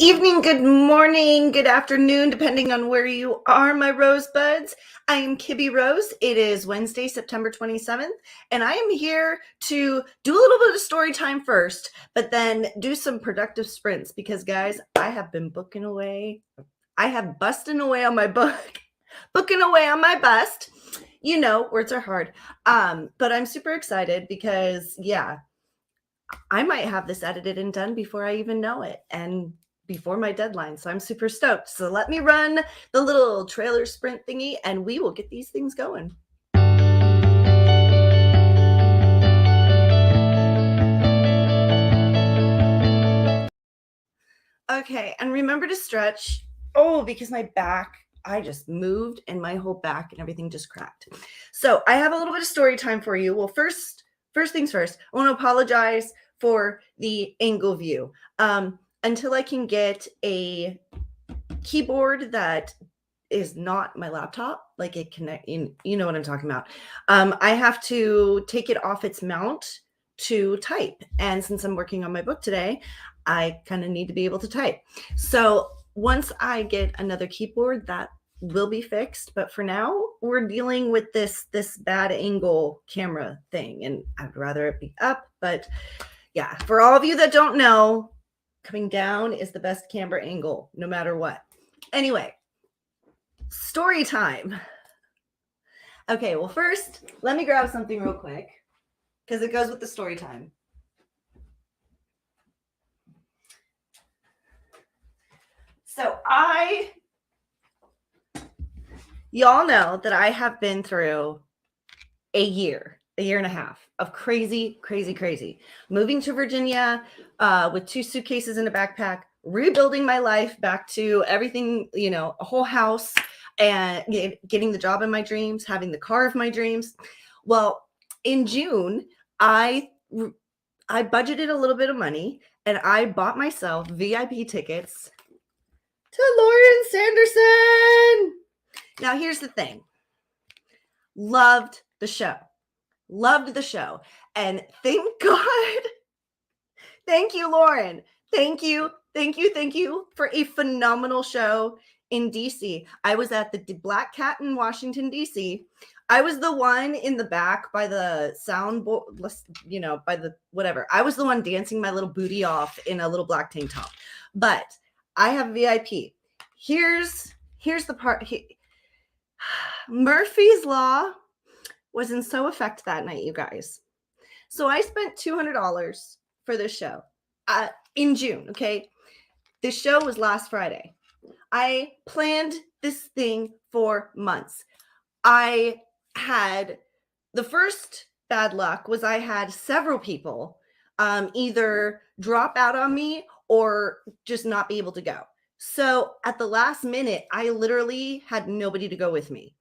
evening, good morning, good afternoon, depending on where you are, my rosebuds. I am KibbyRose. It is Wednesday, September 27th, and I am here to do a little bit of story time first, but then do some productive sprints because, guys, I have been booking away. I have busting away on my book, booking away on my bust. You know, words are hard, but I'm super excited because, yeah, I might have this edited and done before I even know it, and before my deadline. So I'm super stoked. So let me run the little trailer sprint thingy and we will get these things going. Okay, and remember to stretch. Oh, because my back, I just moved and my whole back and everything just cracked. So I have a little bit of story time for you. Well, first things first, I want to apologize for the angle view. Until I can get a keyboard that is not my laptop, like it connect in, you know what I'm talking about. I have to take it off its mount to type. And since I'm working on my book today, I kind of need to be able to type. So once I get another keyboard, that will be fixed. But for now, we're dealing with this bad angle camera thing, and I'd rather it be up. But yeah, for all of you that don't know, coming down is the best camera angle, no matter what. Anyway, story time. Okay, well, first, let me grab something real quick because it goes with the story time. So y'all know that I have been through a year and a half of crazy. Moving to Virginia with 2 suitcases and a backpack, rebuilding my life back to everything, you know, a whole house, and getting the job of my dreams, having the car of my dreams. Well, in June, I budgeted a little bit of money and I bought myself VIP tickets to Lauren Sanderson. Now, here's the thing. Loved the show. And thank God. Thank you, Lauren. Thank you for a phenomenal show in DC. I was at the Black Cat in Washington, DC. I was the one in the back by the soundboard, you know, by the whatever. I was the one dancing my little booty off in a little black tank top. But I have VIP. Here's the part. Murphy's Law was in so effect that night, you guys. So I spent $200 for this show in June, okay? This show was last Friday. I planned this thing for months. I had, the first bad luck was I had several people either drop out on me or just not be able to go. So at the last minute, I literally had nobody to go with me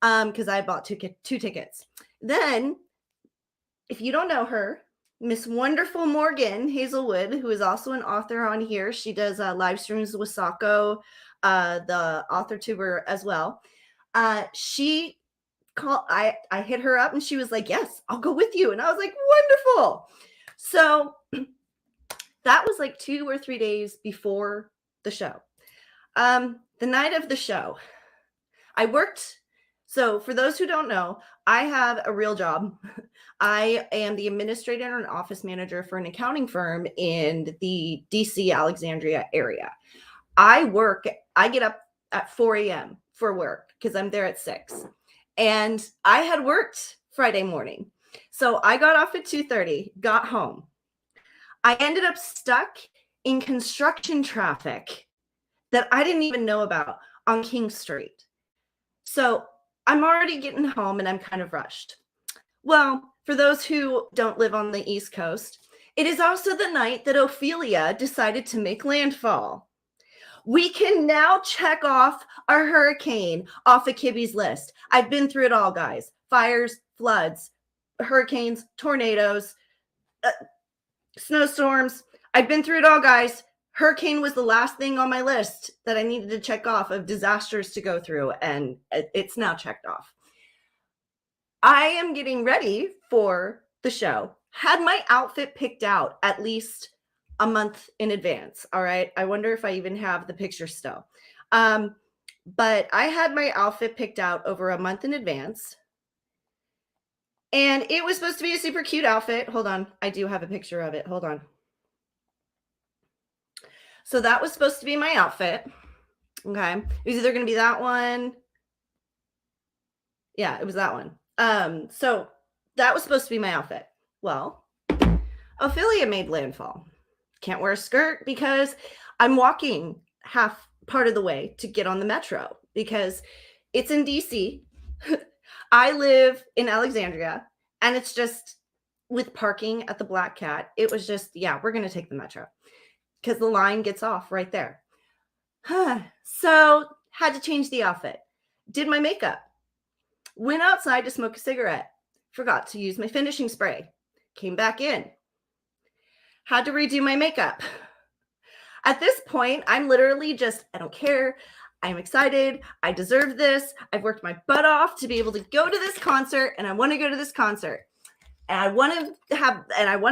because I bought two tickets. Then, if you don't know her, Miss Wonderful Morgan Hazelwood, who is also an author on here. She does live streams with Sako, the Authortuber as well. She called, I hit her up and she was like, yes, I'll go with you. And I was like, wonderful. So that was like 2 or 3 days before the show. The night of the show, I worked. So for those who don't know, I have a real job. I am the administrator and office manager for an accounting firm in the DC Alexandria area. I get up at 4 a.m. for work because I'm there at 6. And I had worked Friday morning. So I got off at 2:30, got home. I ended up stuck in construction traffic that I didn't even know about on King Street. So I'm already getting home and I'm kind of rushed. Well, for those who don't live on the East Coast, it is also the night that Ophelia decided to make landfall. We can now check off our hurricane off of Kibby's list. I've been through it all, guys. Fires, floods, hurricanes, tornadoes, snowstorms. I've been through it all, guys. Hurricane was the last thing on my list that I needed to check off of disasters to go through, and it's now checked off. I am getting ready for the show. Had my outfit picked out at least a month in advance. All right. I wonder if I even have the picture still. But I had my outfit picked out over a month in advance. And it was supposed to be a super cute outfit. Hold on. I do have a picture of it. Hold on. So that was supposed to be my outfit. Okay. It was either going to be that one. Yeah, it was that one. So that was supposed to be my outfit. Well, Ophelia made landfall. Can't wear a skirt because I'm walking half part of the way to get on the metro because it's in DC. I live in Alexandria, and it's just with parking at the Black Cat. It was just, yeah, we're going to take the metro because the line gets off right there. So had to change the outfit. Did my makeup. Went outside to smoke a cigarette. Forgot to use my finishing spray. Came back in. Had to redo my makeup. At this point, I'm literally just, I don't care. I'm excited. I deserve this. I've worked my butt off to be able to go to this concert, and I want to go to this concert. And I want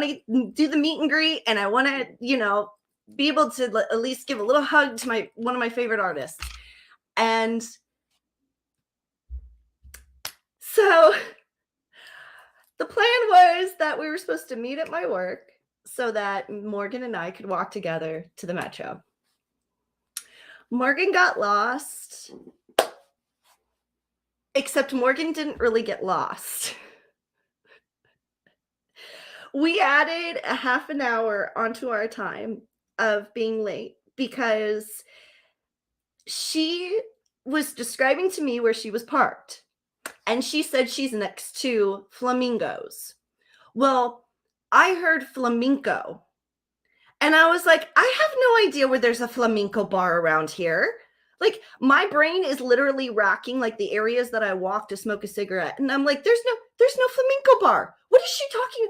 to do the meet and greet, and I want to, be able to at least give a little hug to one of my favorite artists. And so the plan was that we were supposed to meet at my work so that Morgan and I could walk together to the metro. Morgan got lost, except Morgan didn't really get lost. We added a half an hour onto our time of being late because she was describing to me where she was parked. And she said she's next to flamingos. Well, I heard flamenco. And I was like, I have no idea where there's a flamenco bar around here. Like, my brain is literally racking like the areas that I walk to smoke a cigarette. And I'm like, there's no flamenco bar. What is she talking?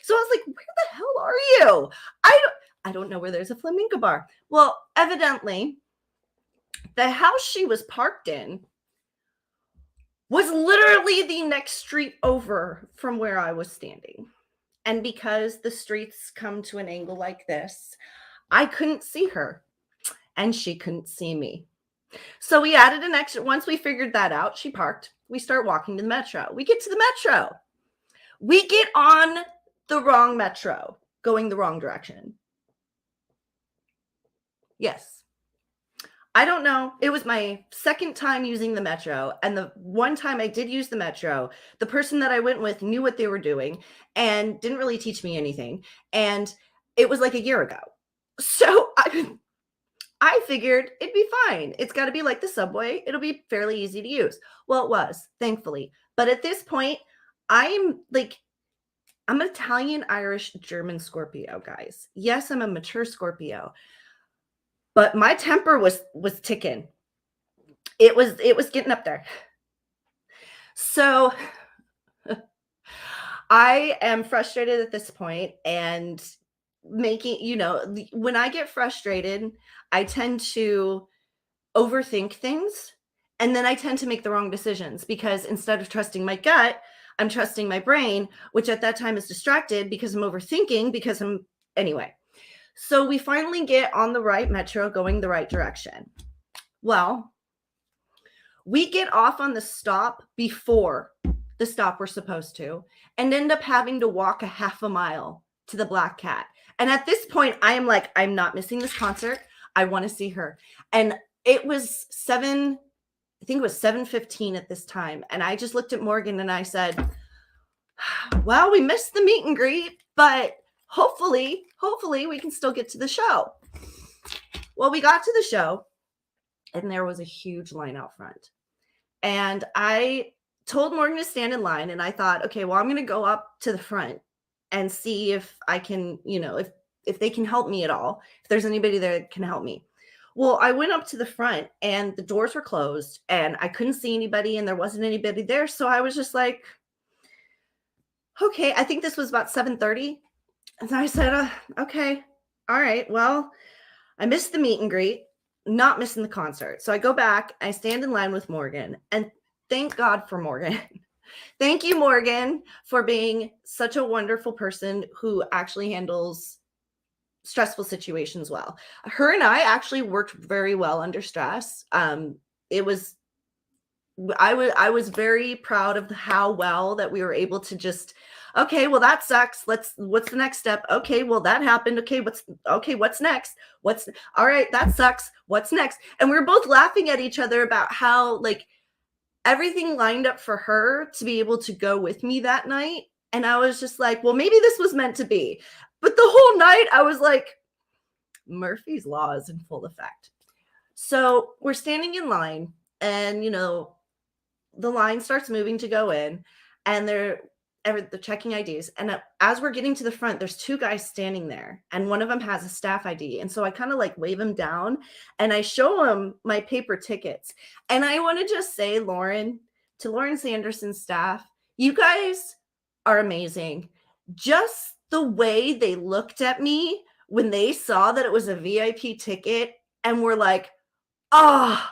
So I was like, where the hell are you? I don't know where there's a flamenco bar. Well, evidently, the house she was parked in was literally the next street over from where I was standing. And because the streets come to an angle like this, I couldn't see her and she couldn't see me. So we added an extra. Once we figured that out, she parked. We start walking to the metro. We get to the metro. We get on the wrong metro, going the wrong direction. Yes. I don't know. It was my second time using the metro. And the one time I did use the metro, the person that I went with knew what they were doing and didn't really teach me anything. And it was like a year ago. So I figured it'd be fine. It's got to be like the subway. It'll be fairly easy to use. Well, it was, thankfully. But at this point, I'm an Italian, Irish, German Scorpio, guys. Yes, I'm a mature Scorpio. But my temper was ticking. It was getting up there. So I am frustrated at this point and making, when I get frustrated, I tend to overthink things. And then I tend to make the wrong decisions because instead of trusting my gut, I'm trusting my brain, which at that time is distracted because I'm overthinking anyway. So we finally get on the right metro going the right direction. Well, we get off on the stop before the stop we're supposed to and end up having to walk a half a mile to the Black Cat. And at this point, I am like, I'm not missing this concert. I want to see her. And it was 7:15 at this time. And I just looked at Morgan and I said, well, we missed the meet and greet, but hopefully we can still get to the show. Well, we got to the show and there was a huge line out front. And I told Morgan to stand in line and I thought, okay, well, I'm going to go up to the front and see if I can, if they can help me at all, if there's anybody there that can help me. Well, I went up to the front and the doors were closed and I couldn't see anybody and there wasn't anybody there. So I was just like, okay, I think this was about 7:30. And I said, okay, all right, well, I missed the meet and greet, not missing the concert. So I go back, I stand in line with Morgan, and thank God for Morgan. Thank you, Morgan, for being such a wonderful person who actually handles stressful situations well. Her and I actually worked very well under stress. It was, I was very proud of how well that we were able to just, okay, well, that sucks. What's the next step? Okay, well, that happened. Okay, what's next? All right, that sucks. What's next? And we were both laughing at each other about how like everything lined up for her to be able to go with me that night. And I was just like, well, maybe this was meant to be. But the whole night I was like, Murphy's Law is in full effect. So we're standing in line, and the line starts moving to go in, and they're checking IDs. And as we're getting to the front, there's two guys standing there, and one of them has a staff ID. And so I kind of like wave him down, and I show him my paper tickets. And I want to just say, Lauren Sanderson's staff, you guys are amazing. Just the way they looked at me when they saw that it was a VIP ticket and were like, oh,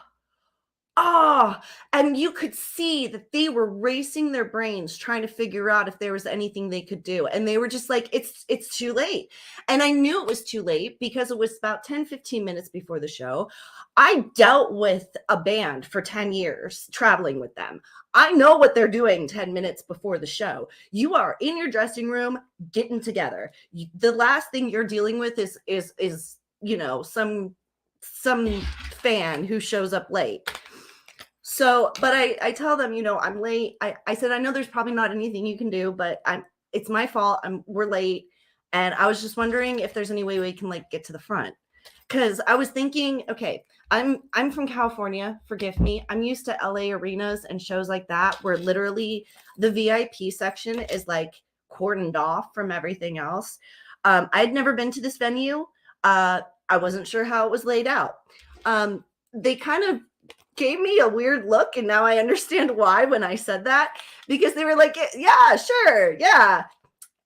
and you could see that they were racing their brains trying to figure out if there was anything they could do. And they were just like, it's too late. And I knew it was too late because it was about 10-15 minutes before the show. I dealt with a band for 10 years traveling with them. I know what they're doing 10 minutes before the show. You are in your dressing room getting together. The last thing you're dealing with is some fan who shows up late. So, but I tell them, I'm late. I said, I know there's probably not anything you can do, but it's my fault. We're late. And I was just wondering if there's any way we can like get to the front. Cause I was thinking, okay, I'm from California. Forgive me. I'm used to LA arenas and shows like that, where literally the VIP section is like cordoned off from everything else. I'd never been to this venue. I wasn't sure how it was laid out. They kind of gave me a weird look, and now I understand why when I said that, because they were like, yeah, sure, yeah.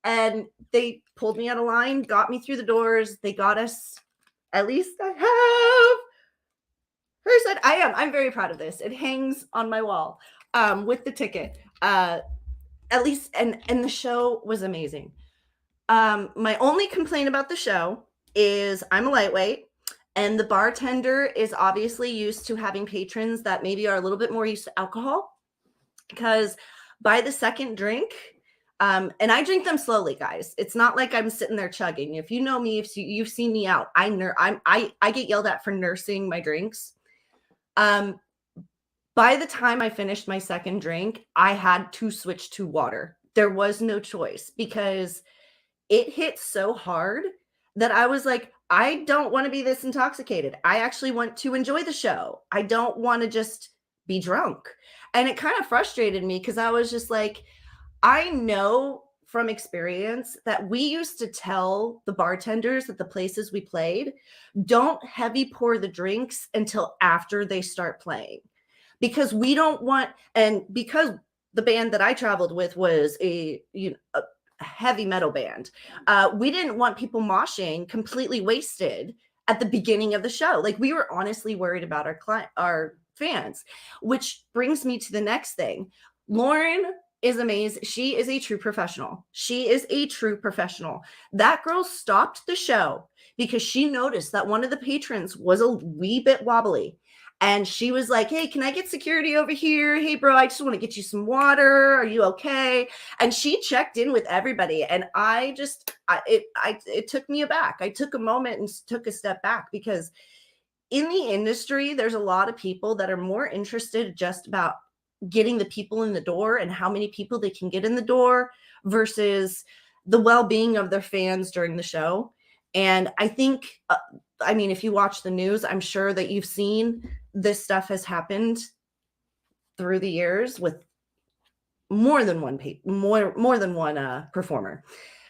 And they pulled me out of line, got me through the doors. They got us, at least I have. First, I'm very proud of this. It hangs on my wall with the ticket. At least, and the show was amazing. My only complaint about the show is I'm a lightweight. And the bartender is obviously used to having patrons that maybe are a little bit more used to alcohol, because by the second drink, and I drink them slowly, guys. It's not like I'm sitting there chugging. If you know me, if you've seen me out, I get yelled at for nursing my drinks. By the time I finished my second drink, I had to switch to water. There was no choice, because it hit so hard that I was like, I don't want to be this intoxicated. I actually want to enjoy the show. I don't want to just be drunk. And it kind of frustrated me, because I was just like, I know from experience that we used to tell the bartenders at the places we played, don't heavy pour the drinks until after they start playing, because we don't want, and because the band that I traveled with was a heavy metal band. We didn't want people moshing completely wasted at the beginning of the show. Like, we were honestly worried about our fans, which brings me to the next thing. Lauren is amazing. She is a true professional. That girl stopped the show because she noticed that one of the patrons was a wee bit wobbly. And she was like, hey, can I get security over here? Hey, bro, I just want to get you some water. Are you okay? And she checked in with everybody. And it took me aback. I took a moment and took a step back, because in the industry, there's a lot of people that are more interested just about getting the people in the door and how many people they can get in the door versus the well-being of their fans during the show. And I think, if you watch the news, I'm sure that you've seen this stuff has happened through the years with more than one performer.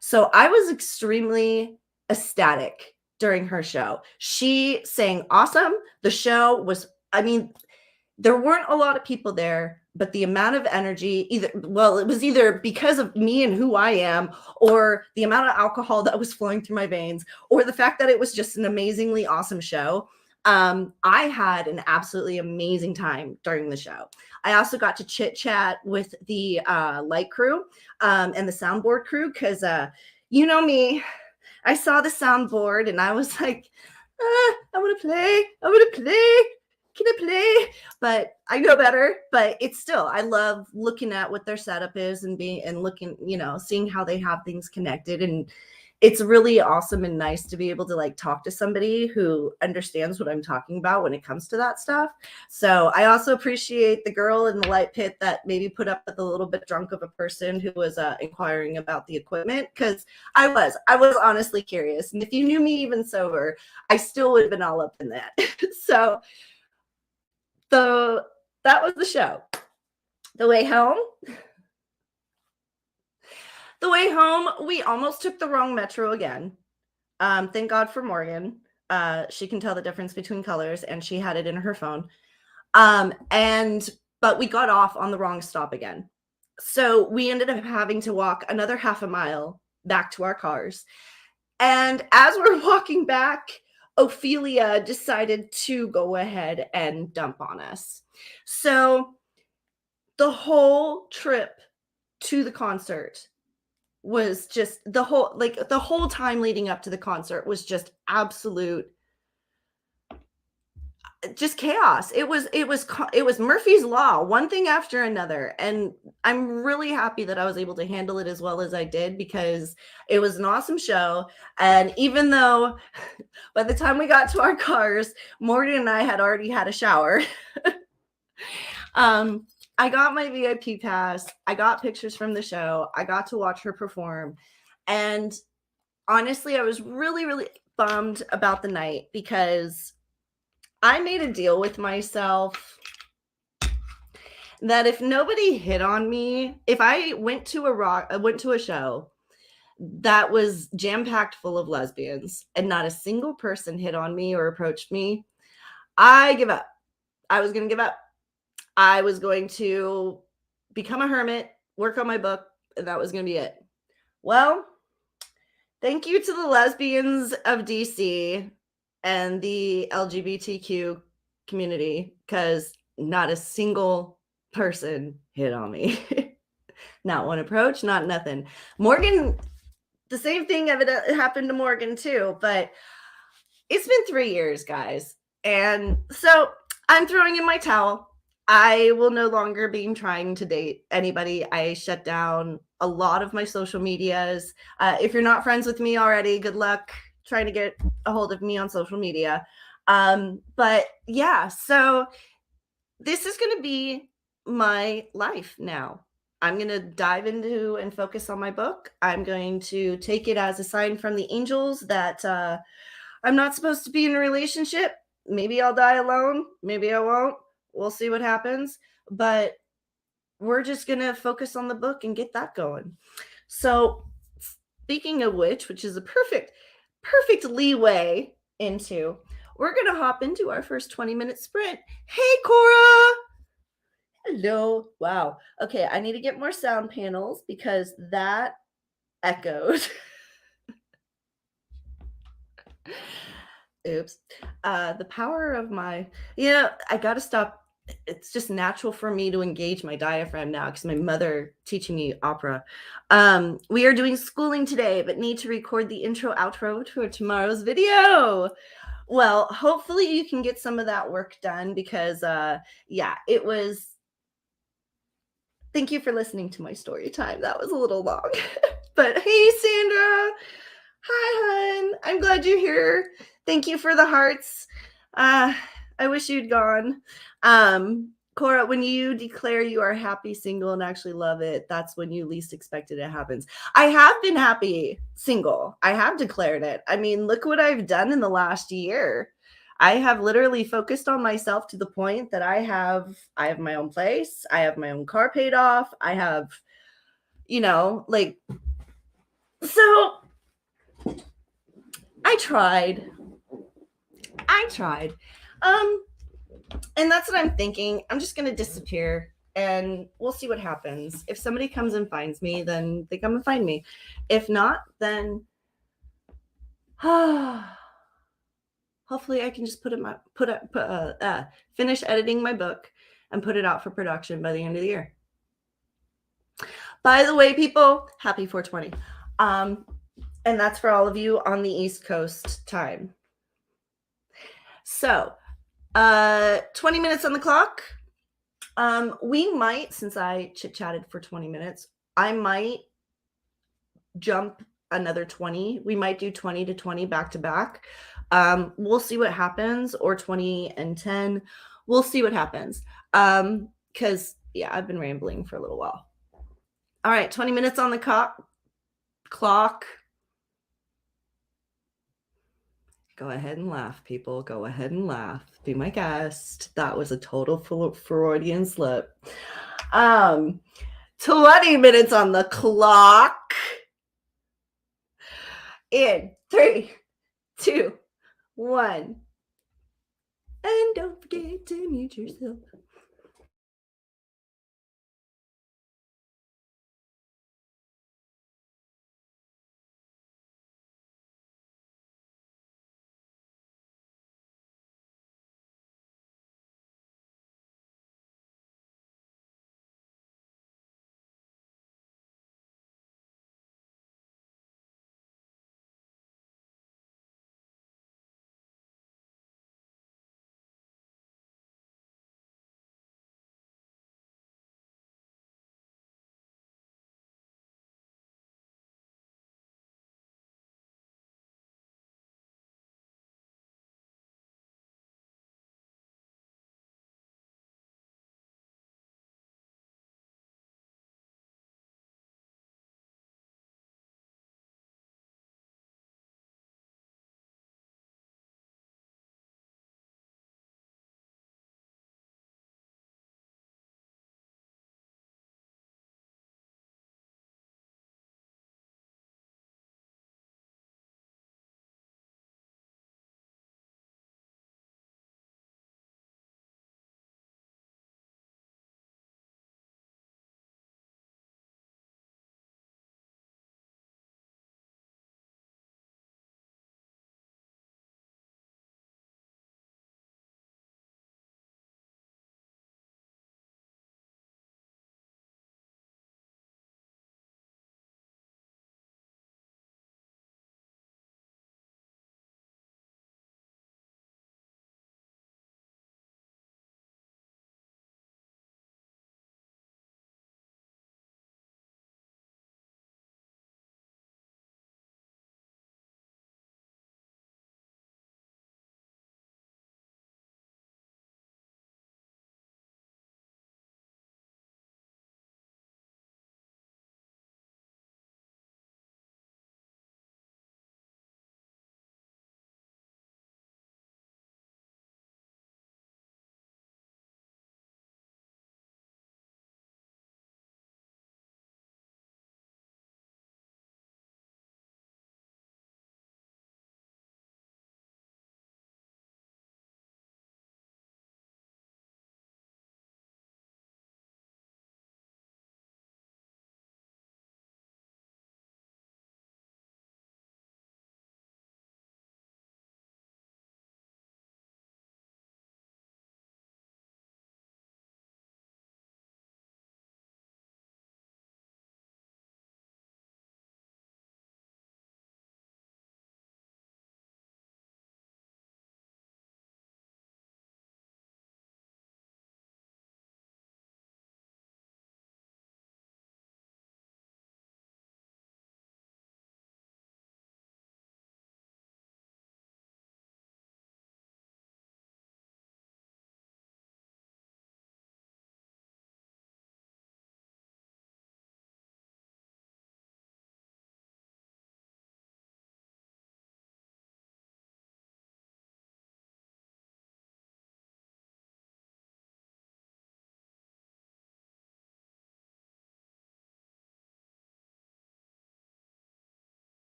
So I was extremely ecstatic during her show. She sang awesome. The show was, there weren't a lot of people there, but the amount of energy, it was either because of me and who I am, or the amount of alcohol that was flowing through my veins, or the fact that it was just an amazingly awesome show. I had an absolutely amazing time during the show. I also got to chit chat with the light crew and the soundboard crew, because you know me, I saw the soundboard and I was like, I want to play. I want to play. Can I play? But I know better. But it's still, I love looking at what their setup is and looking, seeing how they have things connected. And it's really awesome and nice to be able to like talk to somebody who understands what I'm talking about when it comes to that stuff. So I also appreciate the girl in the light pit that maybe put up with a little bit drunk of a person who was inquiring about the equipment, because I was honestly curious. And if you knew me even sober, I still would have been all up in that. So that was the show. The way home, we almost took the wrong metro again. Thank God for Morgan. She can tell the difference between colors, and she had it in her phone. But we got off on the wrong stop again. So we ended up having to walk another half a mile back to our cars. And as we're walking back, Ophelia decided to go ahead and dump on us. So the whole trip to the concert was just the whole time leading up to the concert was just absolute just chaos. It was Murphy's Law, one thing after another. And I'm really happy that I was able to handle it as well as I did, because it was an awesome show. And even though by the time we got to our cars, Morgan and I had already had a shower, I got my VIP pass. I got pictures from the show. I got to watch her perform. And honestly, I was really, really bummed about the night, because I made a deal with myself that if nobody hit on me, if I went to a show that was jam-packed full of lesbians and not a single person hit on me or approached me, I give up. I was going to give up. I was going to become a hermit, work on my book, and that was going to be it. Well, thank you to the lesbians of DC and the LGBTQ community, because not a single person hit on me. Not one approach, not nothing. Morgan, the same thing happened to Morgan too, but it's been 3 years, guys. And so I'm throwing in my towel. I will no longer be trying to date anybody. I shut down a lot of my social medias. If you're not friends with me already, good luck trying to get a hold of me on social media. But yeah, so this is going to be my life now. I'm going to dive into and focus on my book. I'm going to take it as a sign from the angels that I'm not supposed to be in a relationship. Maybe I'll die alone. Maybe I won't. We'll see what happens. But we're just going to focus on the book and get that going. So speaking of which is a perfect leeway into, we're going to hop into our first 20-minute sprint. Hey, Cora. Hello. Wow. Okay, I need to get more sound panels because that echoed. Oops. The power of I got to stop. It's just natural for me to engage my diaphragm now because my mother teaching me opera. We are doing schooling today, but need to record the intro outro for tomorrow's video. Well, hopefully you can get some of that work done because it was. Thank you for listening to my story time. That was a little long. But hey, Sandra. Hi, hon. I'm glad you're here. Thank you for the hearts. I wish you'd gone. Cora, when you declare you are happy single and actually love it, that's when you least expected it happens. I have been happy single. I have declared it. I mean, look what I've done in the last year. I have literally focused on myself to the point that I have my own place. I have my own car paid off. I have, so I tried. And that's what I'm thinking. I'm just going to disappear and we'll see what happens. If somebody comes and finds me, then they come and find me. If not, then hopefully I can just finish editing my book and put it out for production by the end of the year. By the way, people, happy 420. And that's for all of you on the East Coast time. So, 20 minutes on the clock. We might, since I chit-chatted for 20 minutes, I might jump another 20. We might do 20 to 20 back to back. We'll see what happens, or 20 and 10. We'll see what happens. Because, yeah, I've been rambling for a little while. All right, 20 minutes on the clock. Go ahead and laugh, people. Go ahead and laugh. Be my guest. That was a total Freudian slip. 20 minutes on the clock. In 3, 2, 1. And don't forget to mute yourself.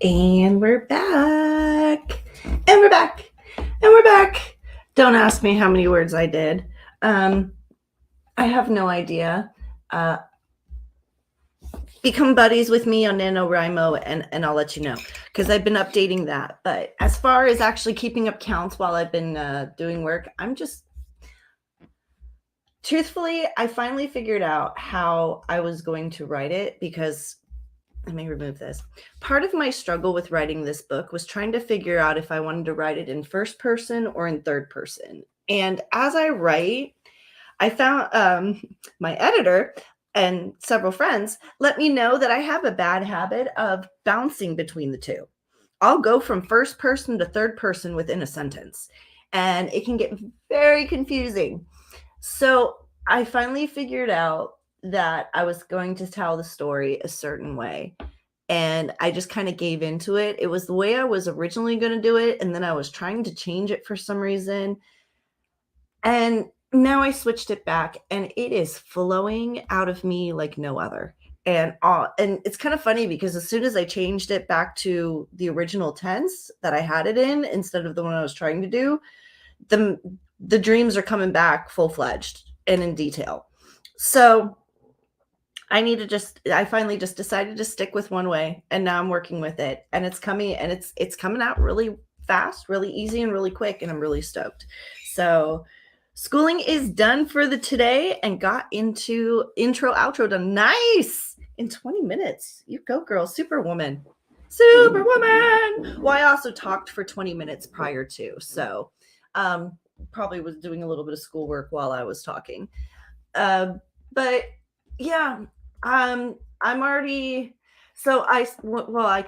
And we're back. And we're back. And we're back. Don't ask me how many words I did. I have no idea. Become buddies with me on NaNoWriMo and I'll let you know because I've been updating that. But as far as actually keeping up counts while I've been doing work, I'm just truthfully, I finally figured out how I was going to write it because let me remove this. Part of my struggle with writing this book was trying to figure out if I wanted to write it in first person or in third person. And as I write, I found my editor and several friends let me know that I have a bad habit of bouncing between the two. I'll go from first person to third person within a sentence, and it can get very confusing. So I finally figured out that I was going to tell the story a certain way. And I just kind of gave into it. It was the way I was originally going to do it. And then I was trying to change it for some reason. And now I switched it back and it is flowing out of me like no other. And it's kind of funny because as soon as I changed it back to the original tense that I had it in instead of the one I was trying to do, the dreams are coming back full-fledged and in detail. So I finally just decided to stick with one way and now I'm working with it and it's coming out really fast, really easy and really quick and I'm really stoked. So schooling is done for the today and got into intro outro done. Nice. In 20 minutes. You go, girl. Superwoman. Well, I also talked for 20 minutes prior to, so probably was doing a little bit of schoolwork while I was talking. But yeah, I'm already I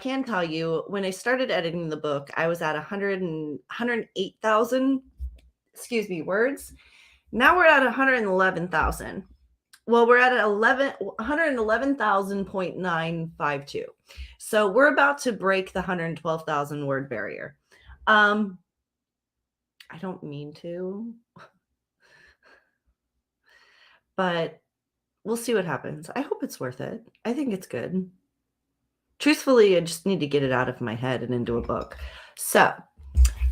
can tell you when I started editing the book, I was at 108,000 words. Now we're at 111,000. Well, we're at 111,000.952. So we're about to break the 112,000 word barrier. I don't mean to, but we'll see what happens. I hope it's worth it. I think it's good. Truthfully, I just need to get it out of my head and into a book. So,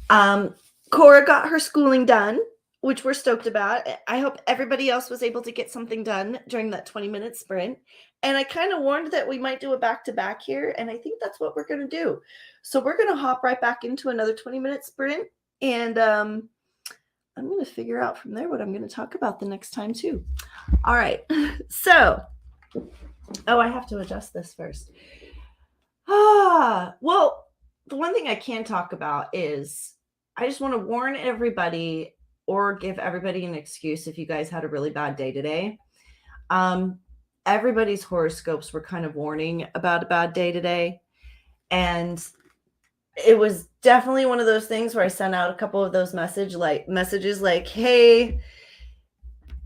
Cora got her schooling done, which we're stoked about. I hope everybody else was able to get something done during that 20-minute sprint. And I kind of warned that we might do a back-to-back here, and I think that's what we're going to do. So we're going to hop right back into another 20-minute sprint, and I'm going to figure out from there what I'm going to talk about the next time too. All right. So, I have to adjust this first. Well, the one thing I can talk about is I just want to warn everybody or give everybody an excuse if you guys had a really bad day today. Everybody's horoscopes were kind of warning about a bad day today. And it was definitely one of those things where I sent out a couple of those messages like, hey,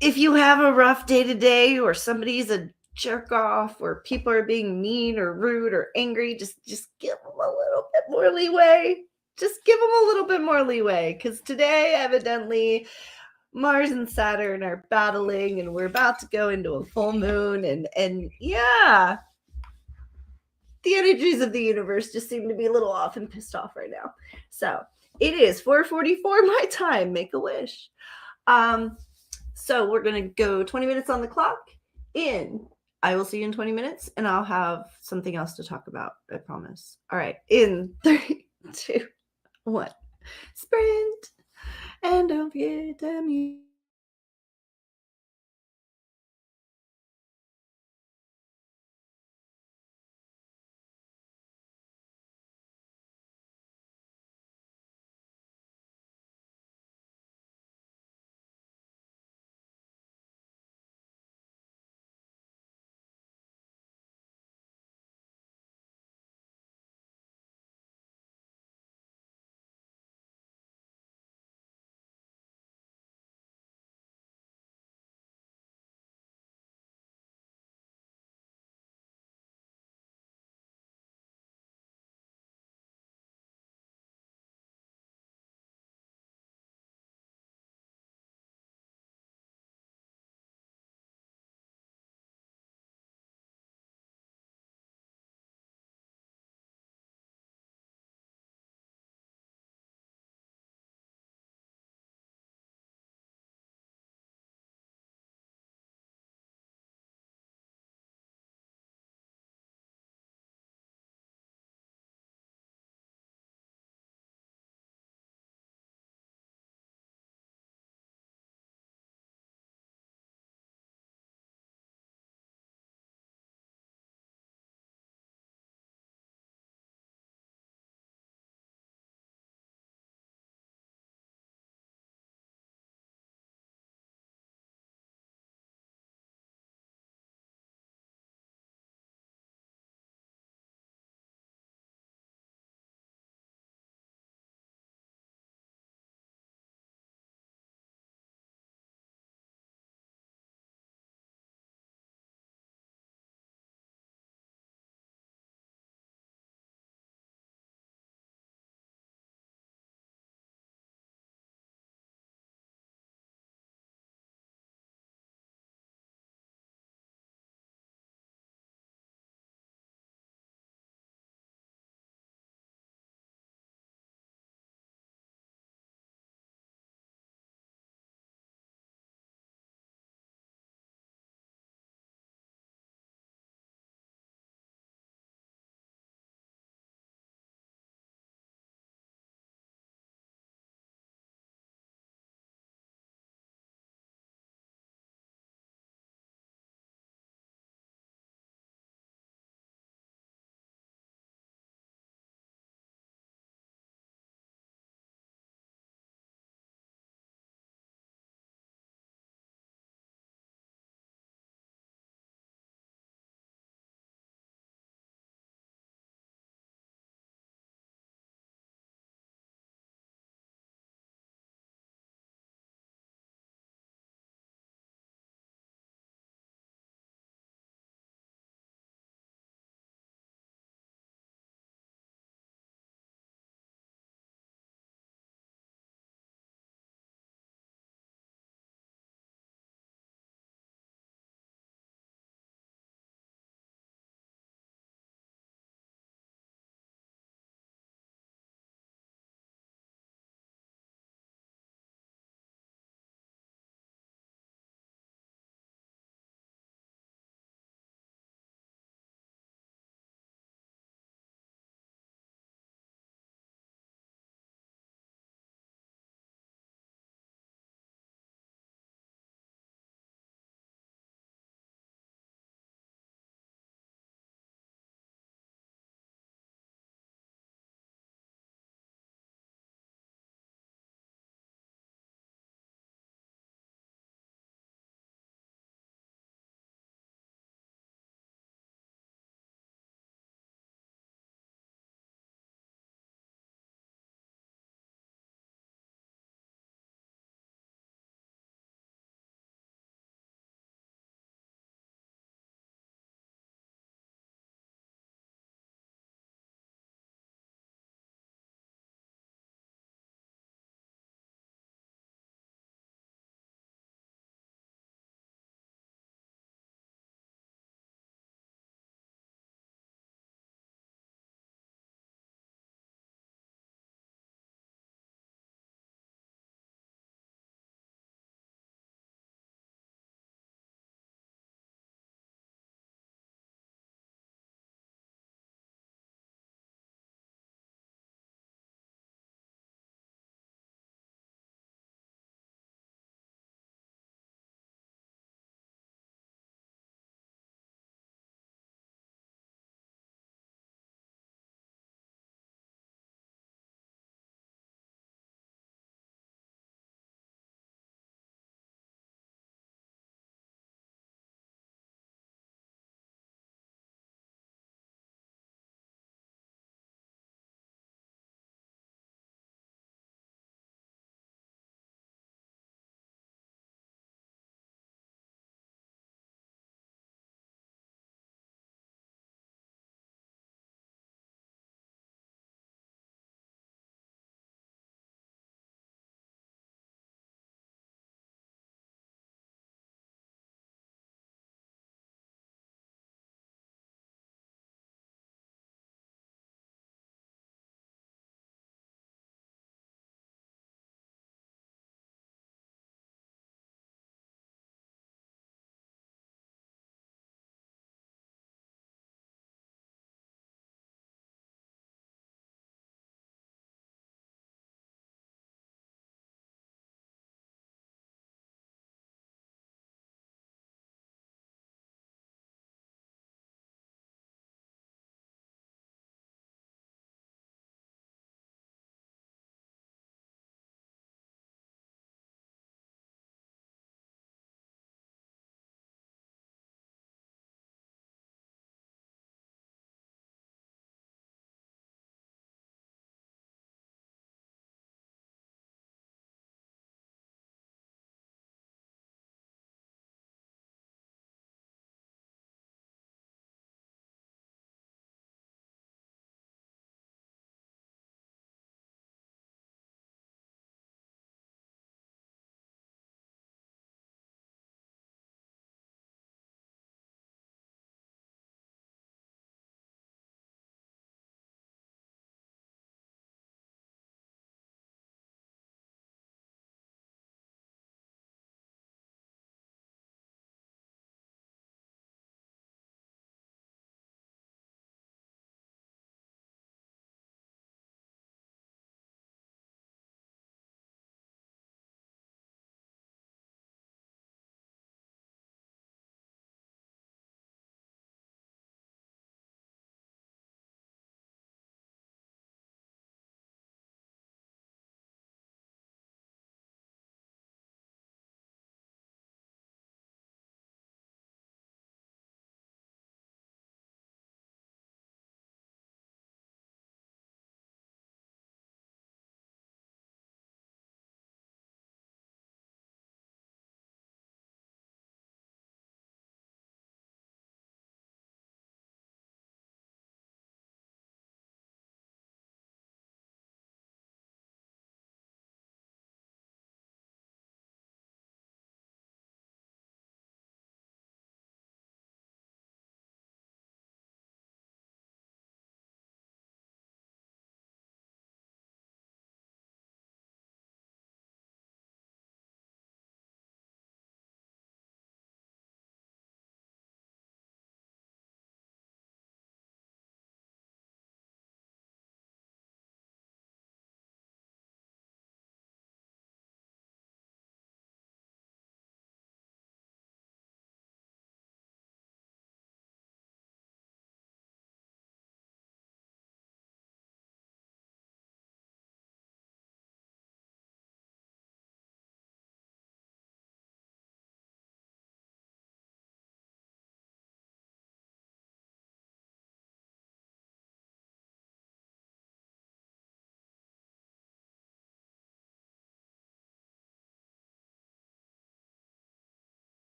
if you have a rough day today or somebody's a jerk off or people are being mean or rude or angry, just give them a little bit more leeway. Just give them a little bit more leeway because today evidently Mars and Saturn are battling and we're about to go into a full moon and yeah, the energies of the universe just seem to be a little off and pissed off right now. So it is 4:44 my time. Make a wish. So we're going to go 20 minutes on the clock in. I will see you in 20 minutes and I'll have something else to talk about. I promise. All right. In 3, 2, 1. Sprint. And don't forget to mute.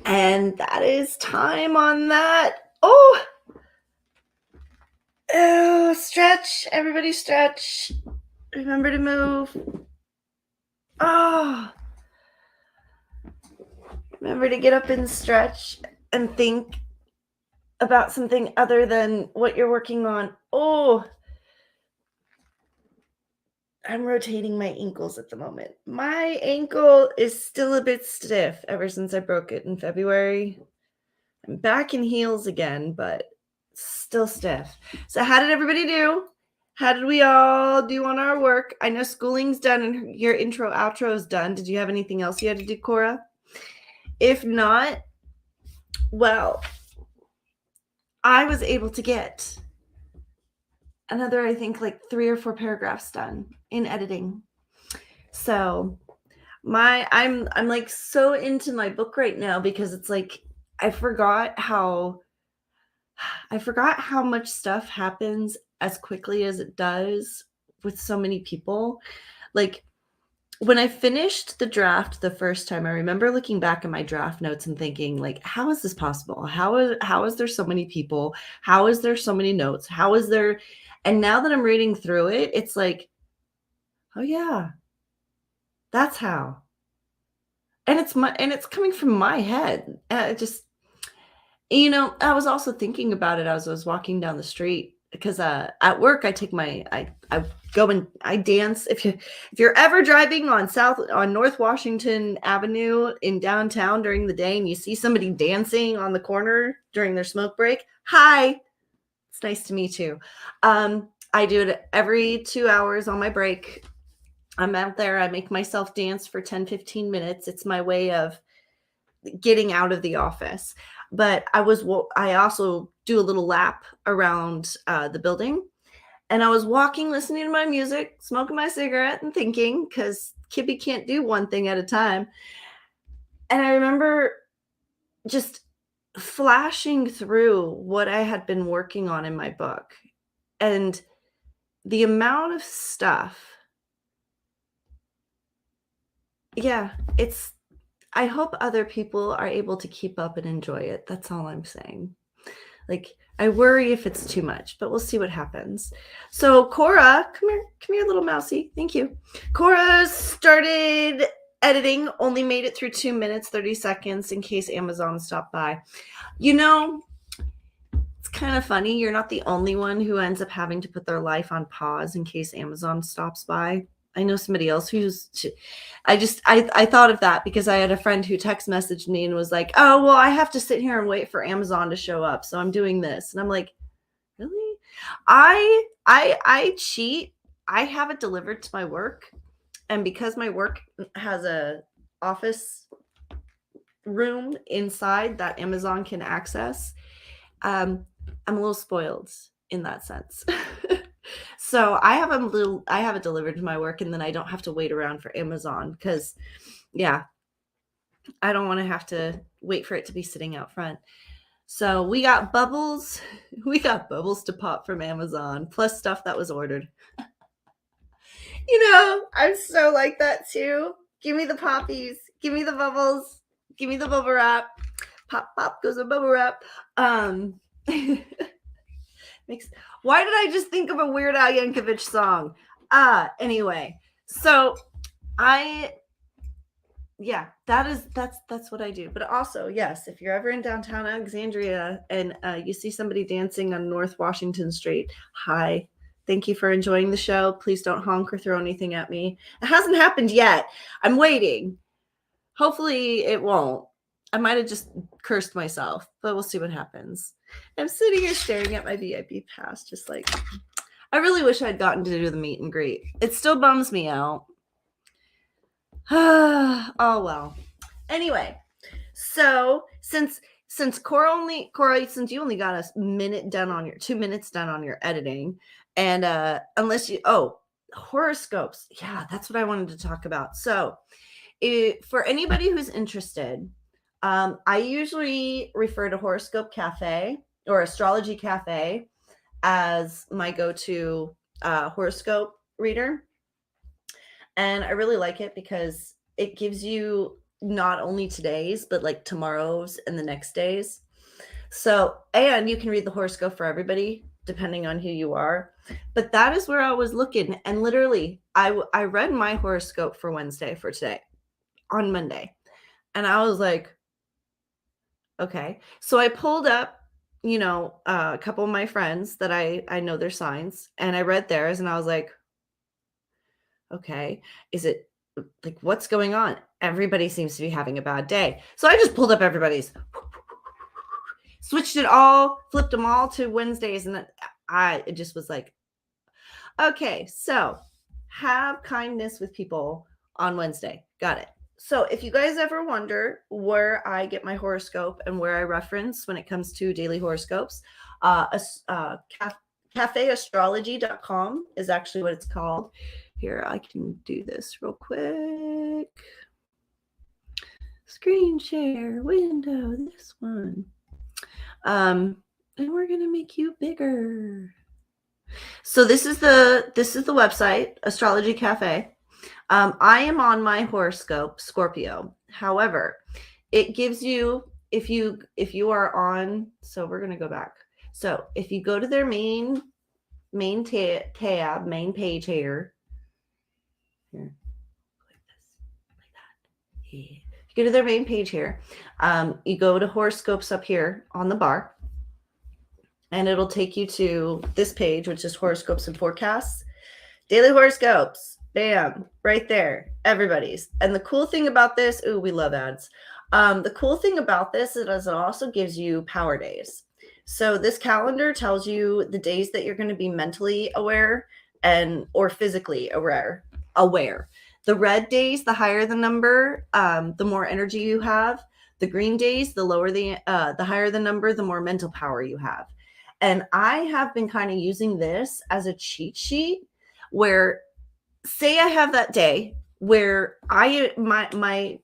And that is time on that. Oh, stretch. Everybody stretch. Remember to move. Oh, remember to get up and stretch and think about something other than what you're working on. Oh, I'm rotating my ankles at the moment. My ankle is still a bit stiff ever since I broke it in February. I'm back in heels again, but still stiff. So how did everybody do? How did we all do on our work? I know schooling's done and your intro outro is done. Did you have anything else you had to do, Cora? If not, well, I was able to get another, I think, like 3 or 4 paragraphs done in editing. So I'm like so into my book right now because it's like I forgot how much stuff happens as quickly as it does with so many people. Like when I finished the draft the first time, I remember looking back at my draft notes and thinking, like, how is this possible? How is there so many people? How is there so many notes? How is there? And now that I'm reading through it, it's like, oh yeah, that's how. And it's coming from my head. It just, I was also thinking about it as I was walking down the street because at work I take I go and I dance. If you're ever driving on North Washington Avenue in downtown during the day and you see somebody dancing on the corner during their smoke break, hi, it's nice to meet you. I do it every 2 hours on my break. I'm out there. I make myself dance for 10-15 minutes. It's my way of getting out of the office. But I also do a little lap around the building, and I was walking, listening to my music, smoking my cigarette, and thinking, because Kibby can't do one thing at a time. And I remember just flashing through what I had been working on in my book, and the amount of stuff. Yeah, I hope other people are able to keep up and enjoy it. That's all I'm saying. Like, I worry if it's too much, but we'll see what happens. So Cora, come here, little mousy. Thank you. Cora started editing, only made it through 2 minutes, 30 seconds in case Amazon stopped by. It's kind of funny. You're not the only one who ends up having to put their life on pause in case Amazon stops by. I know somebody else I thought of that because I had a friend who text messaged me and was like, oh, well, I have to sit here and wait for Amazon to show up. So I'm doing this. And I'm like, really? I cheat. I have it delivered to my work. And because my work has a office room inside that Amazon can access, I'm a little spoiled in that sense. So I have it delivered to my work, and then I don't have to wait around for Amazon because, yeah, I don't want to have to wait for it to be sitting out front. So we got bubbles. We got bubbles to pop from Amazon, plus stuff that was ordered. I'm so like that too. Give me the poppies. Give me the bubbles. Give me the bubble wrap. Pop, pop goes a bubble wrap. Why did I just think of a Weird Al Yankovic song? Anyway, so that's what I do. But also, yes, if you're ever in downtown Alexandria and you see somebody dancing on North Washington Street, hi, thank you for enjoying the show. Please don't honk or throw anything at me. It hasn't happened yet. I'm waiting. Hopefully it won't. I might have just cursed myself, but we'll see what happens. I'm sitting here staring at my VIP pass, just like, I really wish I'd gotten to do the meet and greet. It still bums me out. Oh, well. Anyway, so since Cora, since you only got 2 minutes done on your editing, and unless horoscopes. Yeah, that's what I wanted to talk about. So for anybody who's interested, I usually refer to Horoscope Cafe or Astrology Cafe as my go-to horoscope reader. And I really like it because it gives you not only today's, but like tomorrow's and the next days. So, and you can read the horoscope for everybody, depending on who you are. But that is where I was looking. And literally, I read my horoscope for Wednesday for today on Monday. And I was like, okay. So I pulled up, a couple of my friends that I know their signs, and I read theirs, and I was like, okay, is it like what's going on? Everybody seems to be having a bad day. So I just pulled up everybody's, switched it all, flipped them all to Wednesdays, and then it just was like, okay, so have kindness with people on Wednesday. Got it. So if you guys ever wonder where I get my horoscope and where I reference when it comes to daily horoscopes, cafeastrology.com is actually what it's called. Here, I can do this real quick. Screen share, window, this one. And we're going to make you bigger. So this is the website, Astrology Cafe. I am on my horoscope, Scorpio. However, it gives you, if you are on, so we're going to go back. So if you go to their main tab, main page here, like this, like that. Yeah. If you go to their main page here, you go to horoscopes up here on the bar, and it'll take you to this page, which is horoscopes and forecasts, daily horoscopes. Bam, right there, everybody's. And the cool thing about this, ooh, we love ads. The cool thing about this is it also gives you power days. So this calendar tells you the days that you're going to be mentally aware or physically aware. The red days, the higher the number, the more energy you have. The green days, the lower the higher the number, the more mental power you have. And I have been kind of using this as a cheat sheet where, say I have that day where my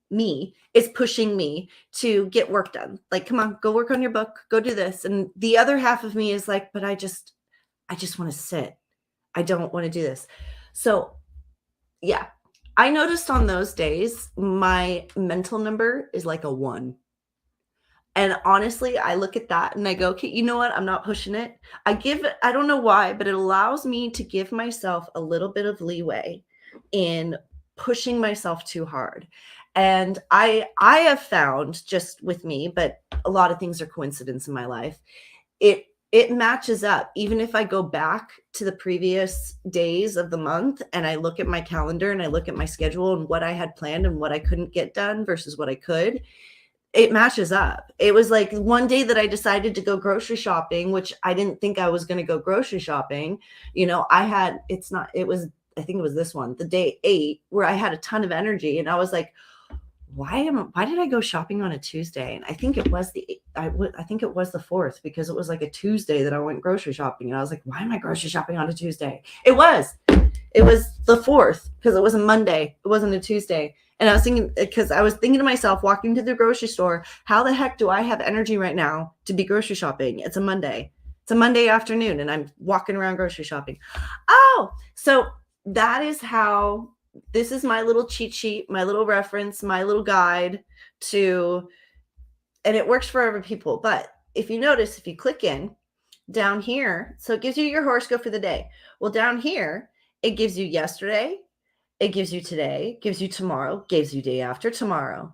me is pushing me to get work done. Like, come on, go work on your book, go do this. And the other half of me is like, but I just want to sit. I don't want to do this. So yeah, I noticed on those days, my mental number is like a 1. And honestly, I look at that and I go, okay, you know what? I'm not pushing it. I don't know why, but it allows me to give myself a little bit of leeway in pushing myself too hard. And I have found, just with me, but a lot of things are coincidence in my life, it matches up. Even if I go back to the previous days of the month and I look at my calendar and I look at my schedule and what I had planned and what I couldn't get done versus what I could, it matches up. It was like one day that I decided to go grocery shopping, which I didn't think I was going to go grocery shopping. I think it was this one, the day 8, where I had a ton of energy and I was like, why did I go shopping on a Tuesday? And I think it was the 4th, because it was like a Tuesday that I went grocery shopping. And I was like, why am I grocery shopping on a Tuesday? It was the 4th, because it was a Monday. It wasn't a Tuesday. And I was thinking to myself, walking to the grocery store, how the heck do I have energy right now to be grocery shopping? It's a Monday. It's a Monday afternoon and I'm walking around grocery shopping. Oh, so that is how, this is my little cheat sheet, my little reference, my little guide and it works for other people. But if you notice, if you click in down here, so it gives you your horoscope for the day. Well, down here, it gives you yesterday, it gives you today, gives you tomorrow, gives you day after tomorrow.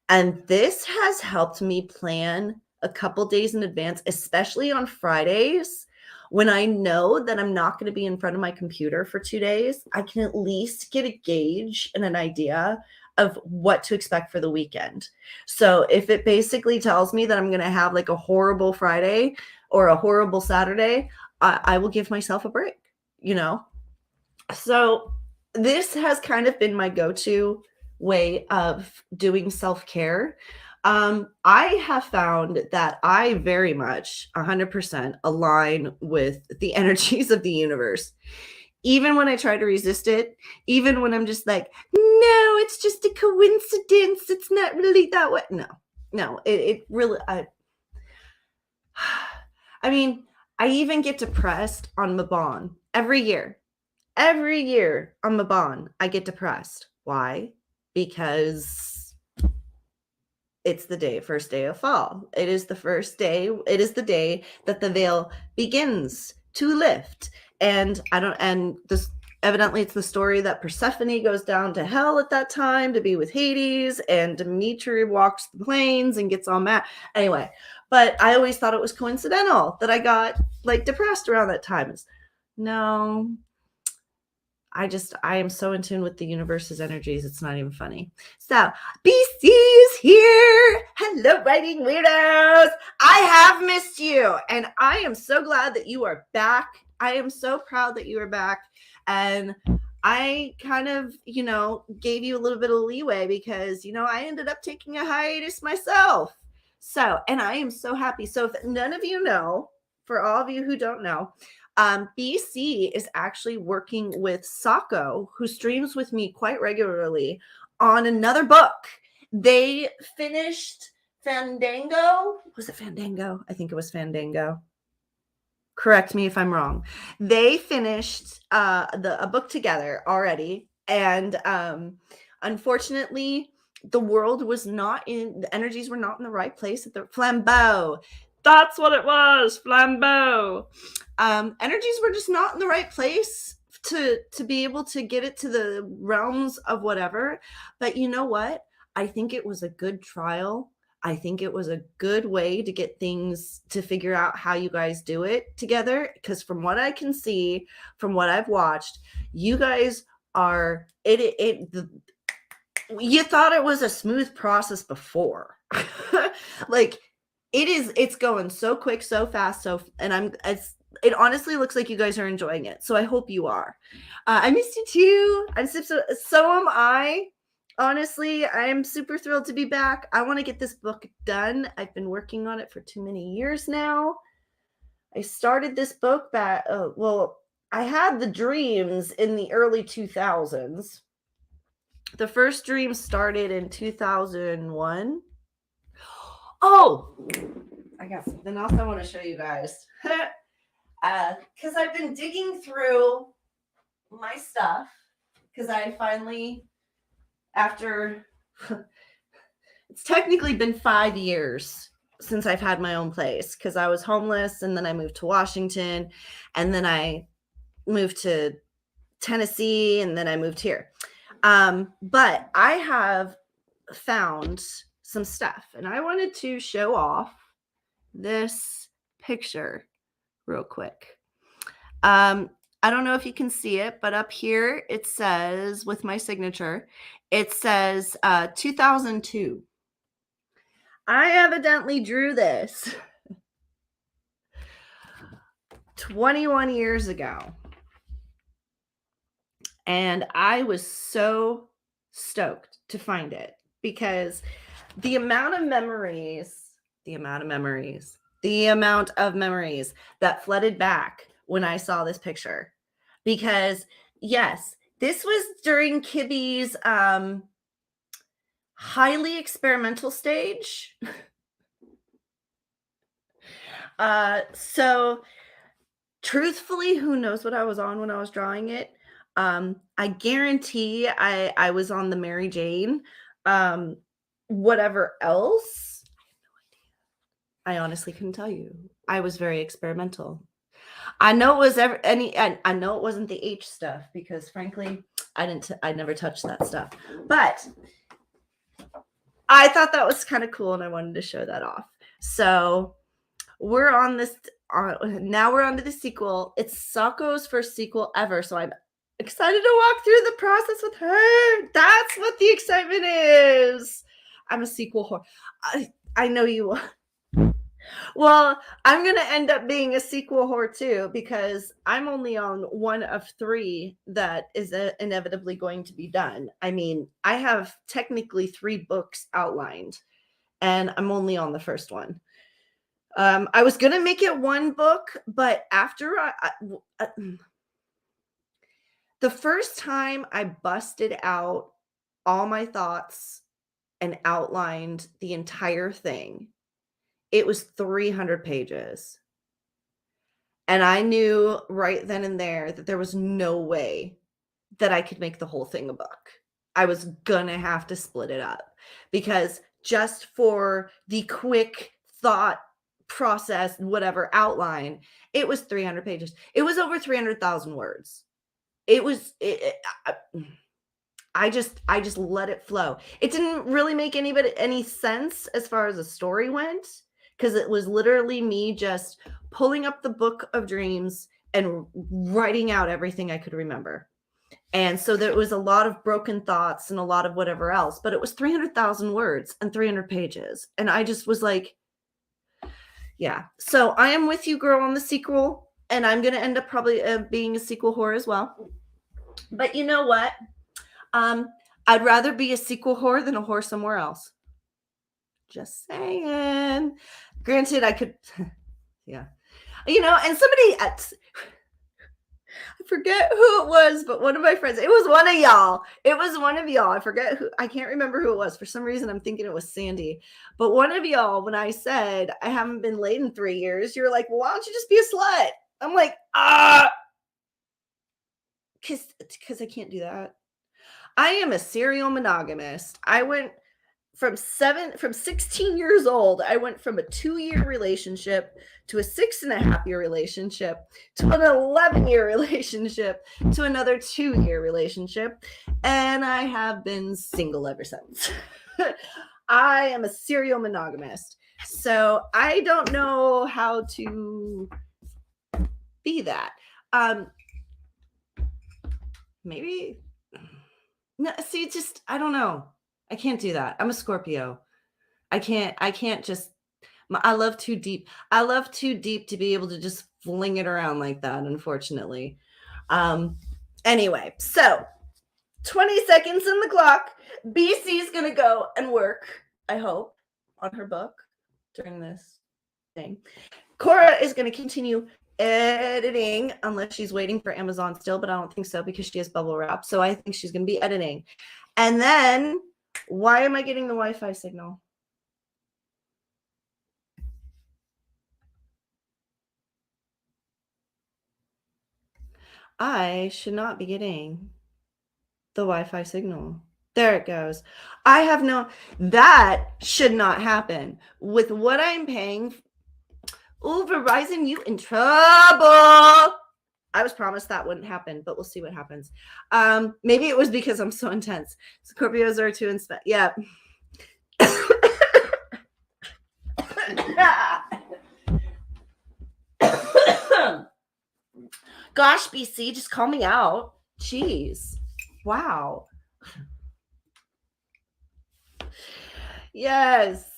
And this has helped me plan a couple days in advance, especially on Fridays when I know that I'm not going to be in front of my computer for 2 days. I can at least get a gauge and an idea of what to expect for the weekend. So if it basically tells me that I'm going to have like a horrible Friday or a horrible Saturday, I will give myself a break, So this has kind of been my go-to way of doing self-care. I have found that I very much 100% align with the energies of the universe. Even when I try to resist it, even when I'm just like, no, it's just a coincidence. It's not really that way. No, it really, I mean, I even get depressed on Mabon every year. Every year on Mabon, I get depressed. Why? because it's the first day of fall. It is the first day. It is the day that the veil begins to lift. And this evidently it's the story that Persephone goes down to hell at that time to be with Hades, and Dimitri walks the plains and gets all mad. Anyway, but I always thought it was coincidental that I got like depressed around that time. No, I am so in tune with the universe's energies. It's not even funny. So BC is here. Hello, writing weirdos. I have missed you. And I am so glad that you are back. I am so proud that you are back. And I kind of, gave you a little bit of leeway because, I ended up taking a hiatus myself. So, and I am so happy. So if none of you know, for all of you who don't know, BC is actually working with Sako, who streams with me quite regularly, on another book. They finished Fandango. Was it Fandango? I think it was Fandango. Correct me if I'm wrong. They finished a book together already, and unfortunately, the energies were not in the right place at the flambeau. That's what it was, flambeau. Energies were just not in the right place to be able to get it to the realms of whatever. But you know what? I think it was a good trial. I think it was a good way to get things to figure out how you guys do it together. Because from what I can see, from what I've watched, you guys are you thought it was a smooth process before. Like it's going so quick, so fast, it honestly looks like you guys are enjoying it. So I hope you are. I missed you too. So am I. Honestly, I am super thrilled to be back. I want to get this book done. I've been working on it for too many years now. I started this book back, I had the dreams in the early 2000s. The first dream started in 2001. Oh, I got something else I want to show you guys. Because I've been digging through my stuff, because I finally, after it's technically been 5 years since I've had my own place, because I was homeless, and then I moved to Washington, and then I moved to Tennessee, and then I moved here. But I have found some stuff, and I wanted to show off this picture real quick. I don't know if you can see it, but up here it says, with my signature, it says 2002. I evidently drew this 21 years ago. And I was so stoked to find it, because the amount of memories that flooded back when I saw this picture. Because yes, this was during Kibby's highly experimental stage. So truthfully, who knows what I was on when I was drawing it? I guarantee I was on the Mary Jane. Whatever else, I have no idea. I honestly couldn't tell you. I was very experimental. I know it was I know it wasn't the H stuff, because frankly, I never touched that stuff. But I thought that was kind of cool, and I wanted to show that off. So we're on this. Now we're on to the sequel. It's Sako's first sequel ever, so I'm excited to walk through the process with her. That's what the excitement is. I'm a sequel whore. I know you will. Well, I'm going to end up being a sequel whore too, because I'm only on one of 3 that is inevitably going to be done. I mean, I have technically 3 books outlined, and I'm only on the first one. I was going to make it 1 book, but after the first time I busted out all my thoughts and outlined the entire thing, it was 300 pages. And I knew right then and there that there was no way that I could make the whole thing a book. I was gonna have to split it up, because just for the quick thought process, whatever outline, it was 300 pages. It was over 300,000 words. It was, I just let it flow. It didn't really make any sense as far as the story went, because it was literally me just pulling up the book of dreams and writing out everything I could remember. And so there was a lot of broken thoughts and a lot of whatever else, but it was 300,000 words and 300 pages. And I just was like, yeah. So I am with you, girl, on the sequel. And I'm going to end up probably being a sequel whore as well. But you know what? I'd rather be a sequel whore than a whore somewhere else. Just saying. Granted, I could, yeah. You know, and somebody, I forget who it was, but one of my friends, it was one of y'all. It was one of y'all. I forget who, I can't remember who it was. For some reason, I'm thinking it was Sandy. But one of y'all, when I said I haven't been laid in 3 years, you're like, well, why don't you just be a slut? I'm like, because I can't do that. I am a serial monogamist. I went from 16 years old, I went from a 2-year relationship to a 6.5-year relationship to an 11-year relationship to another 2-year relationship. And I have been single ever since. I am a serial monogamist. So I don't know how to be that. Maybe. No, see, just, I don't know. I can't do that. I'm a Scorpio. I can't just, I love too deep. I love too deep to be able to just fling it around like that, unfortunately. Anyway, so 20 seconds on the clock. BC is going to go and work, I hope, on her book during this thing. Cora is going to continue editing, unless she's waiting for Amazon still, but I don't think so, because she has bubble wrap. So I think she's going to be editing. And then, why am I getting the Wi-Fi signal? I should not be getting the Wi-Fi signal. There it goes. I have no, that should not happen. With what I'm paying, oh, Verizon, you in trouble. I was promised that wouldn't happen, but we'll see what happens. Maybe it was because I'm so intense. Scorpios are too inspect. Yeah. Gosh, BC, just call me out. Jeez. Wow. Yes.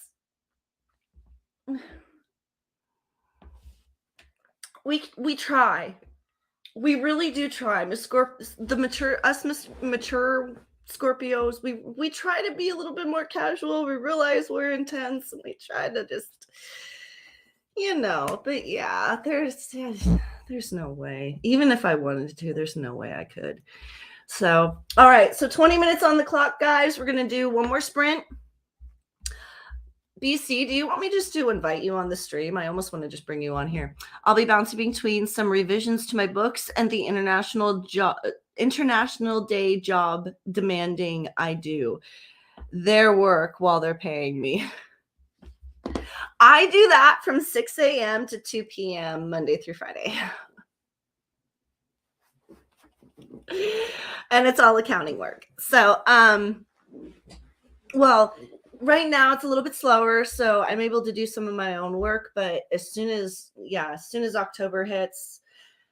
We try. We really do try. The mature Scorpios, we try to be a little bit more casual. We realize we're intense, and we try to just, you know, but yeah, there's no way. Even if I wanted to, there's no way I could. So, all right. So 20 minutes on the clock, guys. We're going to do one more sprint. BC, do you want me just to invite you on the stream? I almost want to just bring you on here. I'll be bouncing between some revisions to my books and the International Day job demanding I do their work while they're paying me. I do that from 6 a.m. to 2 p.m. Monday through Friday. And it's all accounting work. So, well, right now it's a little bit slower, so I'm able to do some of my own work, but as soon as October hits,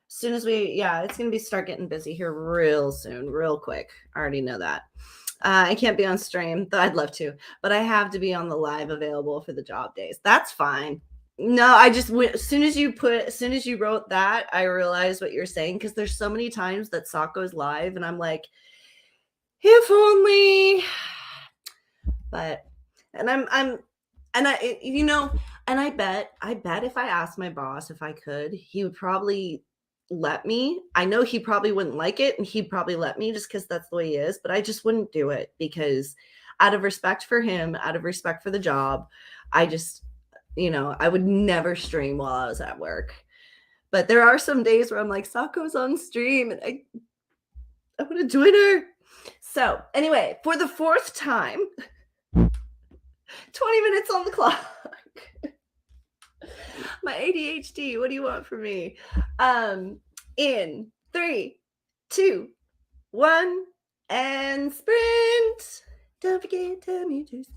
it's going to be start getting busy here real soon, real quick. I already know that. I can't be on stream, though I'd love to, but I have to be on the live available for the job days. That's fine. No, I just went, as soon as you wrote that, I realized what you're saying, because there's so many times that Sako's live and I'm like, if only. But I bet if I asked my boss if I could, he would probably let me. I know he probably wouldn't like it, and he'd probably let me just because that's the way he is, but I just wouldn't do it, because out of respect for him, out of respect for the job, I just, I would never stream while I was at work. But there are some days where I'm like, Sako's on stream and I want to join her. So anyway, for the fourth time, 20 minutes on the clock. My ADHD, what do you want from me? In 3, 2, 1, and sprint. Don't forget to mute yourself.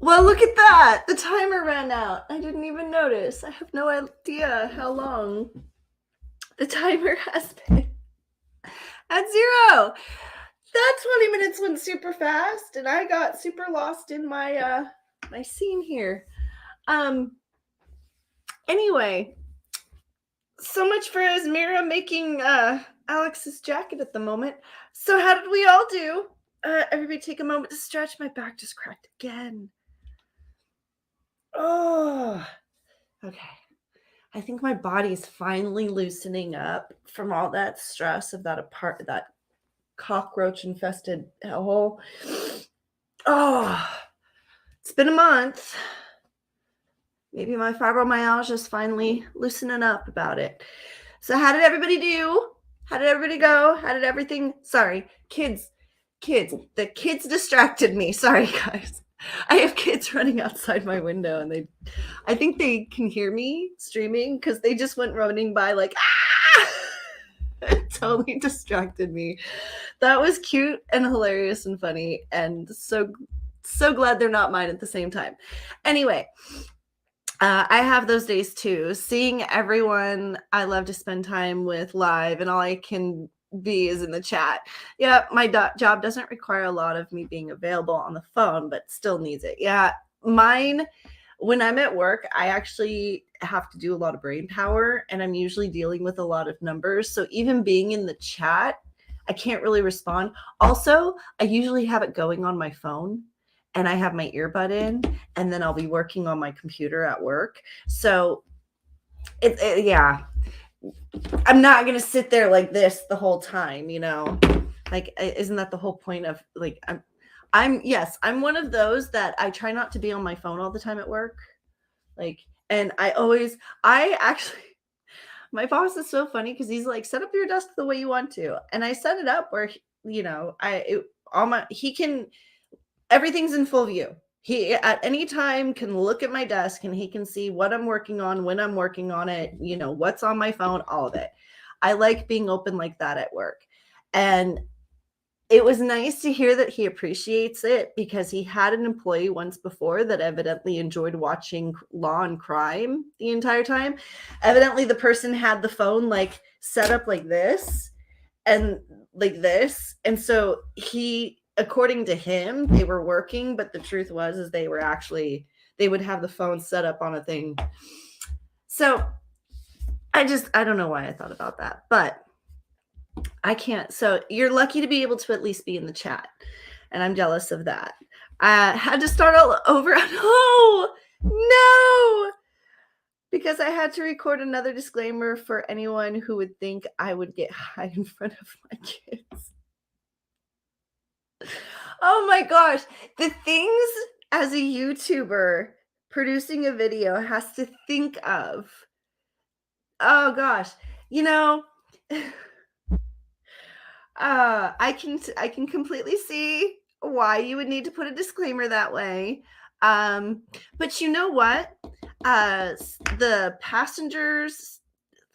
Well, look at that. The timer ran out. I didn't even notice. I have no idea how long the timer has been. At 0. That 20 minutes went super fast, and I got super lost in my my scene here. Anyway, so much for Esmira making Alex's jacket at the moment. So how did we all do? Everybody take a moment to stretch. My back just cracked again. Oh, okay. I think my body's finally loosening up from all that stress of that cockroach infested hellhole. Oh, it's been a month. Maybe my fibromyalgia is finally loosening up about it. So how did everybody do? How did everybody go? How did everything? Sorry, kids. The kids distracted me. Sorry, guys. I have kids running outside my window, and I think they can hear me streaming because they just went running by like, ah! It totally distracted me. That was cute and hilarious and funny, and so glad they're not mine at the same time. Anyway, I have those days too. Seeing everyone I love to spend time with live, and all I can be is in the chat. Yeah, my job doesn't require a lot of me being available on the phone, but still needs it. Yeah, mine, when I'm at work, I actually have to do a lot of brain power, and I'm usually dealing with a lot of numbers. So even being in the chat, I can't really respond. Also, I usually have it going on my phone, and I have my earbud in, and then I'll be working on my computer at work. So yeah, I'm not going to sit there like this the whole time, you know, like, isn't that the whole point of like, yes, I'm one of those that I try not to be on my phone all the time at work. Like, and I actually, my boss is so funny because he's like, set up your desk the way you want to. And I set it up where, you know, everything's in full view. He at any time can look at my desk and he can see what I'm working on, when I'm working on it, you know, what's on my phone, all of it. I like being open like that at work. And it was nice to hear that he appreciates it, because he had an employee once before that evidently enjoyed watching Law and Crime the entire time. Evidently, the person had the phone like set up like this and like this. And so according to him, they were working, but the truth is they would have the phone set up on a thing. So I don't know why I thought about that, but I can't. So you're lucky to be able to at least be in the chat, and I'm jealous of that. I had to start all over. No, because I had to record another disclaimer for anyone who would think I would get high in front of my kids. Oh my gosh. The things as a YouTuber producing a video has to think of. Oh gosh. You know, I can completely see why you would need to put a disclaimer that way. But you know what? The passengers,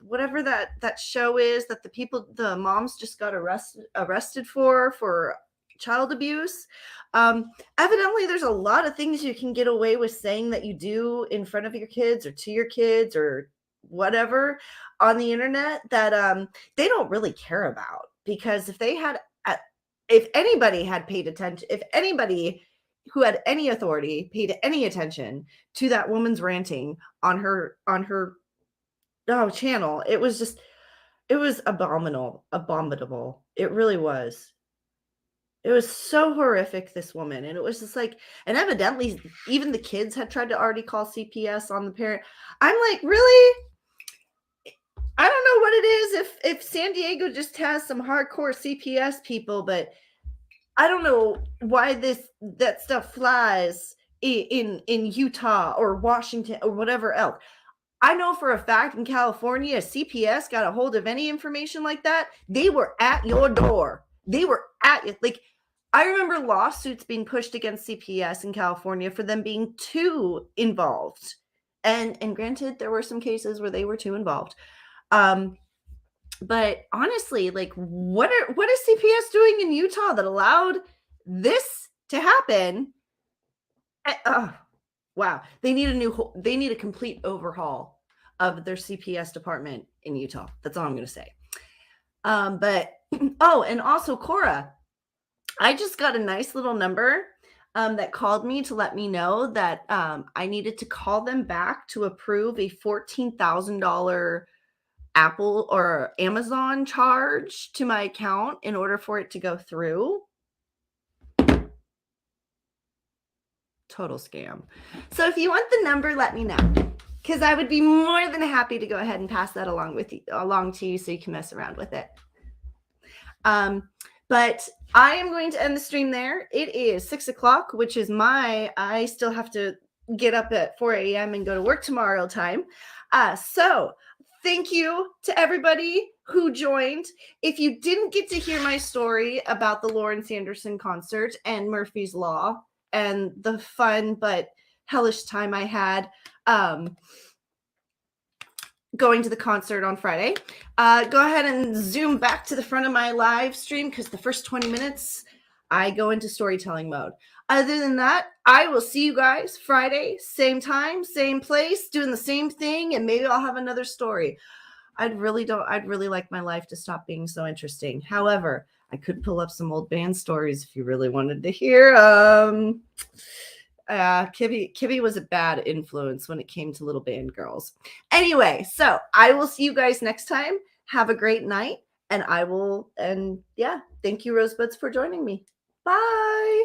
whatever that show is that the moms just got arrested for child abuse. Evidently there's a lot of things you can get away with saying that you do in front of your kids or to your kids or whatever on the internet that they don't really care about. Because if anybody had paid attention, if anybody who had any authority paid any attention to that woman's ranting on her channel, it was abominable. It really was. It was so horrific, this woman. And it was just like, and evidently even the kids had tried to already call CPS on the parent. I'm like, really? I don't know what it is if San Diego just has some hardcore CPS people, but I don't know why that stuff flies in Utah or Washington or whatever else. I know for a fact in California, CPS got a hold of any information like that, they were at your door. They were at you. Like, I remember lawsuits being pushed against CPS in California for them being too involved. And granted, there were some cases where they were too involved. But honestly, like, what is CPS doing in Utah that allowed this to happen? Wow. They need a complete overhaul of their CPS department in Utah. That's all I'm going to say. But oh, and also Cora, I just got a nice little number that called me to let me know that I needed to call them back to approve a $14,000 Apple or Amazon charge to my account in order for it to go through. Total scam. So if you want the number, let me know, because I would be more than happy to go ahead and pass that along to you so you can mess around with it. But I am going to end the stream there. It is 6 o'clock, which is I still have to get up at 4 a.m. and go to work tomorrow time. So thank you to everybody who joined. If you didn't get to hear my story about the Lawrence Anderson concert and Murphy's Law and the fun but hellish time I had going to the concert on Friday, go ahead and zoom back to the front of my live stream, because the first 20 minutes I go into storytelling mode. Other than that, I will see you guys Friday, same time, same place, doing the same thing, and maybe I'll have another story. I'd really like my life to stop being so interesting. However, I could pull up some old band stories if you really wanted to hear. Kibby was a bad influence when it came to little band girls. Anyway, so I will see you guys next time. Have a great night. And thank you, Rosebuds, for joining me. Bye.